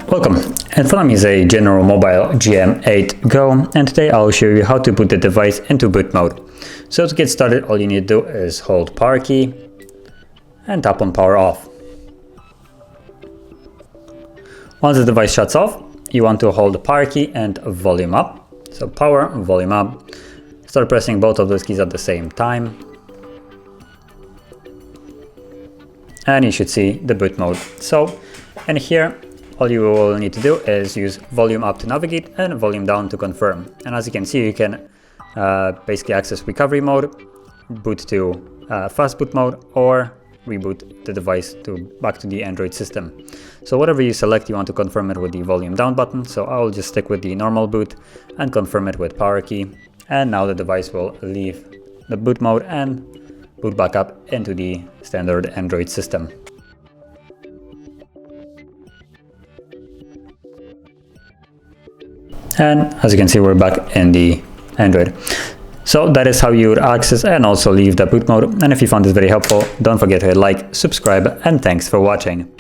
Welcome, in front of me is a General Mobile GM8 Go, and today I'll show you how to put the device into boot mode. So to get started, all you need to do is hold power key and tap on power off. Once the device shuts off, you want to hold the power key and volume up. So power, volume up. Start pressing both of those keys at the same time. And you should see the boot mode. So in here, all you will need to do is use volume up to navigate and volume down to confirm. And as you can see, you can basically access recovery mode, boot to fast boot mode, or reboot the device back to the Android system. So whatever you select, you want to confirm it with the volume down button. So I'll just stick with the normal boot and confirm it with power key. And now the device will leave the boot mode and boot back up into the standard Android system. And as you can see, we're back in the Android. So that is how you would access and also leave the boot mode. And if you found this very helpful, don't forget to hit like, subscribe, and thanks for watching.